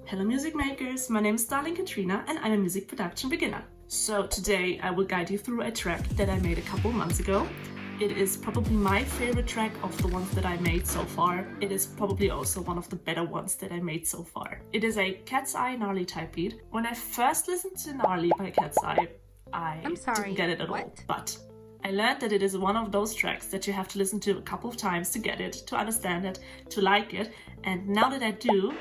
Hello music makers, my name is Darling Katrina and I'm a music production beginner. So today I will guide you through a track that I made a couple months ago. It is probably my favorite track of the ones that I made so far. It is probably also one of the better ones that I made so far. It is a Katseye Gnarly type beat. When I first listened to Gnarly by Katseye, I didn't get it at all, but I learned that it is one of those tracks that you have to listen to a couple of times to get it, to understand it, to like it, and now that I do,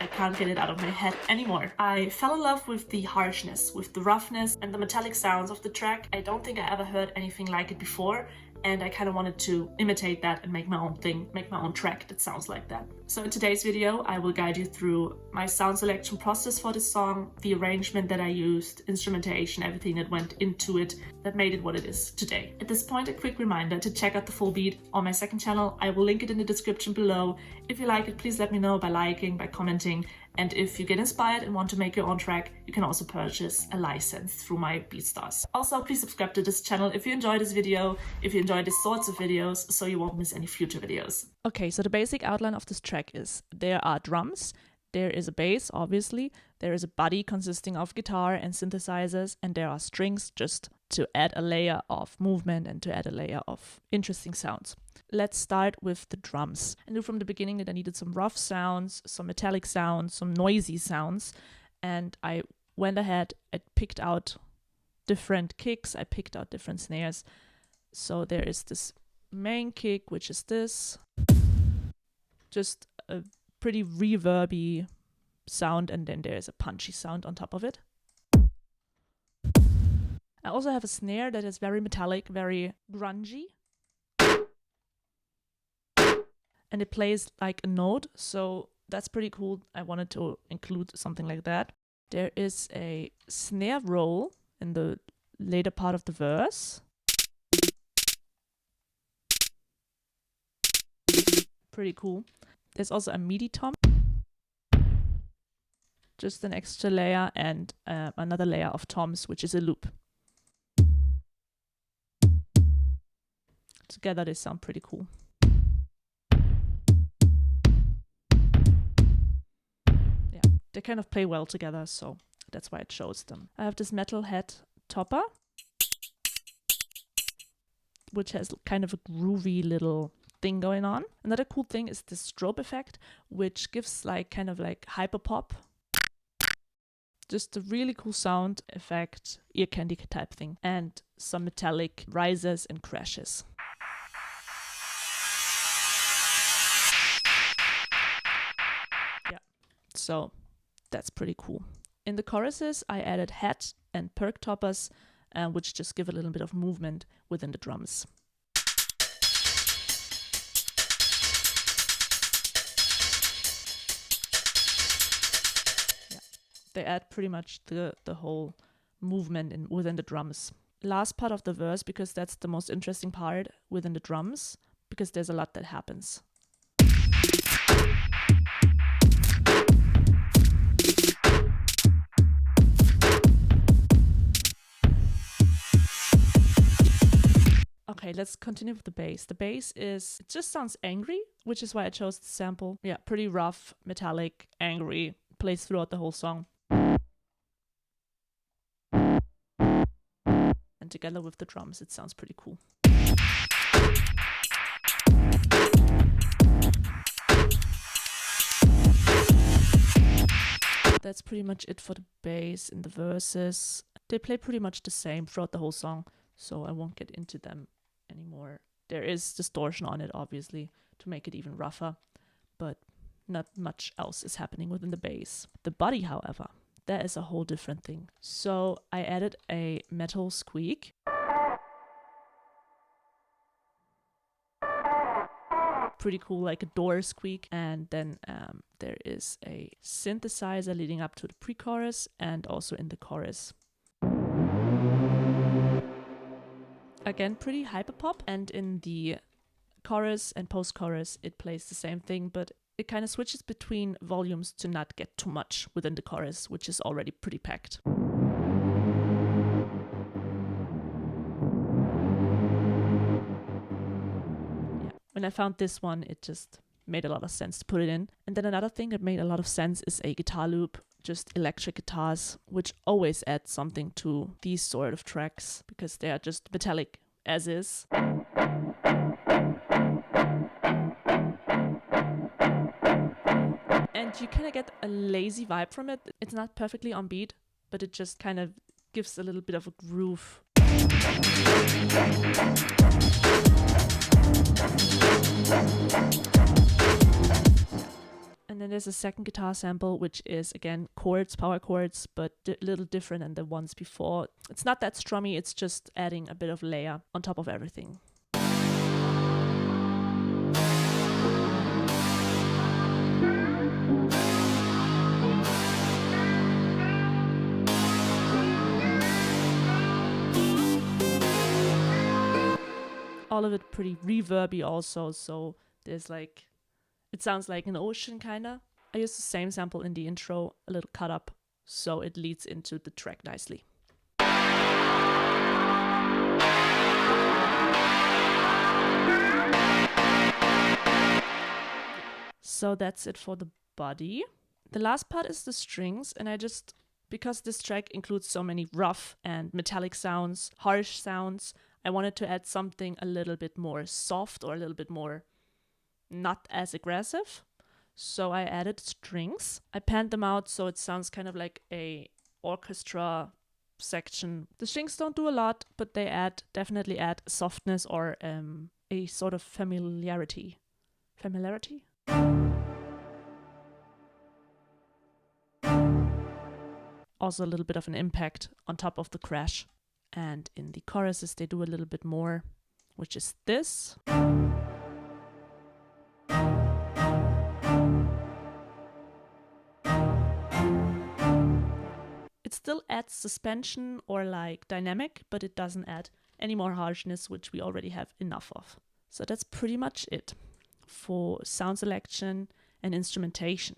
I can't get it out of my head anymore. I fell in love with the harshness, with the roughness and the metallic sounds of the track. I don't think I ever heard anything like it before, and I kind of wanted to imitate that and make my own thing, make my own track that sounds like that. So in today's video, I will guide you through my sound selection process for this song, the arrangement that I used, instrumentation, everything that went into it that made it what it is today. At this point, a quick reminder to check out the full beat on my second channel. I will link it in the description below. If you like it, please let me know by liking, by commenting. And if you get inspired and want to make your own track, you can also purchase a license through my BEATSTARS. Also, please subscribe to this channel if you enjoy this video, if you enjoy these sorts of videos, so you won't miss any future videos. Okay, so the basic outline of this track is there are drums, there is a bass, obviously, there is a body consisting of guitar and synthesizers, and there are strings just to add a layer of movement and to add a layer of interesting sounds. Let's start with the drums. I knew from the beginning that I needed some rough sounds, some metallic sounds, some noisy sounds, and I went ahead and picked out different kicks, I picked out different snares. So there is this main kick, which is this, just a pretty reverby sound, and then there's a punchy sound on top of it. I also have a snare that is very metallic, very grungy, and it plays like a note, so that's pretty cool. I wanted to include something like that. There is a snare roll in the later part of the verse. Pretty cool. There's also a MIDI tom, just an extra layer, and another layer of toms, which is a loop. Together they sound pretty cool. Yeah, they kind of play well together, so that's why I chose them. I have this metal head topper, which has kind of a groovy little thing going on. Another cool thing is the strobe effect, which gives like kind of like hyper pop. Just a really cool sound effect, ear candy type thing, and some metallic rises and crashes. Yeah, so that's pretty cool. In the choruses, I added hat and perk toppers, which just give a little bit of movement within the drums. They add pretty much the whole movement within the drums. Last part of the verse, because that's the most interesting part within the drums, because there's a lot that happens. Okay, let's continue with the bass. The bass it just sounds angry, which is why I chose the sample. Yeah, pretty rough, metallic, angry, plays throughout the whole song. And together with the drums, it sounds pretty cool. That's pretty much it for the bass in the verses. They play pretty much the same throughout the whole song, so I won't get into them anymore. There is distortion on it, obviously, to make it even rougher, but not much else is happening within the bass. The body, however, that is a whole different thing. So I added a metal squeak. Pretty cool, like a door squeak. And then there is a synthesizer leading up to the pre-chorus and also in the chorus. Again, pretty hyperpop. And in the chorus and post-chorus, it plays the same thing, but it kind of switches between volumes to not get too much within the chorus, which is already pretty packed. Yeah. When I found this one, it just made a lot of sense to put it in. And then another thing that made a lot of sense is a guitar loop, just electric guitars, which always add something to these sort of tracks because they are just metallic as is. And you kind of get a lazy vibe from it. It's not perfectly on beat, but it just kind of gives a little bit of a groove. And then there's a second guitar sample, which is again chords, power chords, but a little different than the ones before. It's not that strummy, it's just adding a bit of layer on top of everything. All of it pretty reverby also, so there's like, it sounds like an ocean kinda. I used the same sample in the intro, a little cut up, so it leads into the track nicely. So that's it for the body. The last part is the strings, and because this track includes so many rough and metallic sounds, harsh sounds, I wanted to add something a little bit more soft or a little bit more not as aggressive. So I added strings. I panned them out so it sounds kind of like a orchestra section. The strings don't do a lot, but they definitely add softness or a sort of familiarity. Familiarity? Also a little bit of an impact on top of the crash. And in the choruses, they do a little bit more, which is this. It still adds suspension or like dynamic, but it doesn't add any more harshness, which we already have enough of. So that's pretty much it for sound selection and instrumentation.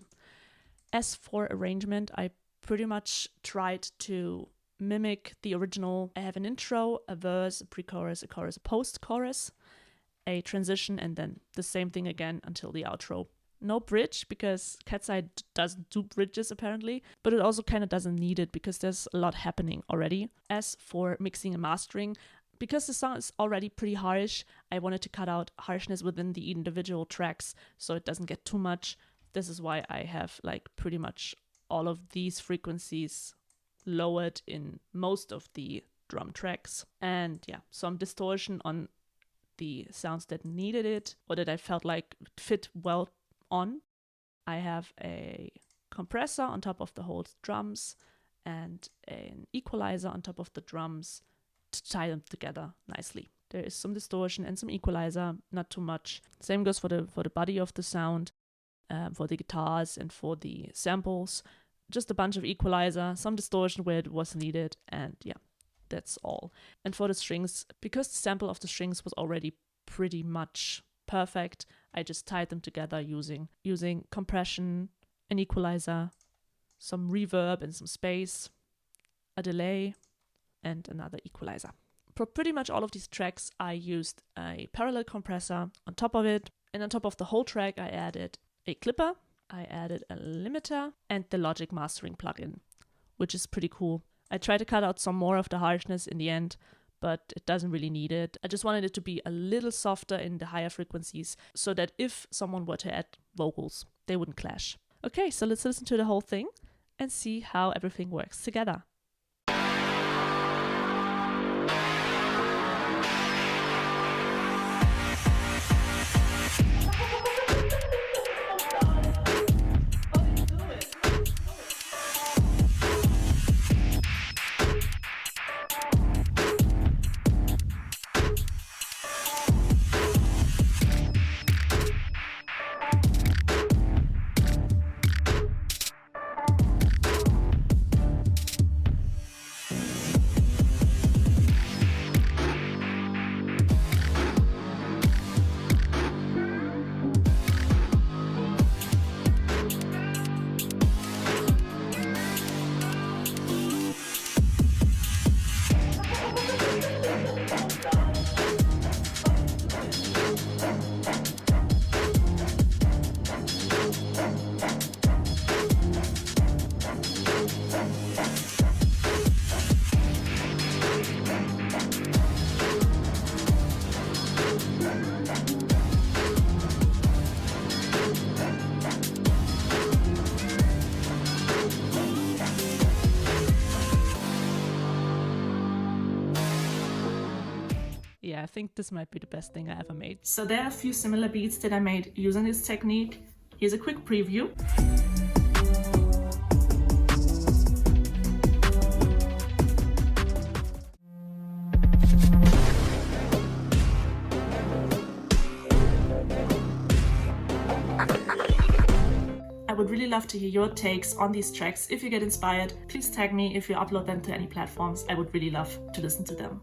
As for arrangement, I pretty much tried to mimic the original. I have an intro, a verse, a pre-chorus, a chorus, a post-chorus, a transition, and then the same thing again until the outro. No bridge, because Katseye doesn't do bridges apparently, but it also kind of doesn't need it because there's a lot happening already. As for mixing and mastering, because the song is already pretty harsh, I wanted to cut out harshness within the individual tracks so it doesn't get too much. This is why I have like pretty much all of these frequencies lowered in most of the drum tracks. And yeah, some distortion on the sounds that needed it or that I felt like fit well on. I have a compressor on top of the whole drums and an equalizer on top of the drums to tie them together nicely. There is some distortion and some equalizer, not too much. Same goes for the body of the sound, for the guitars and for the samples. Just a bunch of equalizer, some distortion where it was needed, and yeah, that's all. And for the strings, because the sample of the strings was already pretty much perfect, I just tied them together using compression, an equalizer, some reverb and some space, a delay, and another equalizer. For pretty much all of these tracks, I used a parallel compressor on top of it, and on top of the whole track, I added a clipper, I added a limiter, and the Logic mastering plugin, which is pretty cool. I tried to cut out some more of the harshness in the end, but it doesn't really need it. I just wanted it to be a little softer in the higher frequencies so that if someone were to add vocals, they wouldn't clash. Okay, so let's listen to the whole thing and see how everything works together. I think this might be the best thing I ever made. So there are a few similar beats that I made using this technique. Here's a quick preview. I would really love to hear your takes on these tracks. If you get inspired, please tag me if you upload them to any platforms. I would really love to listen to them.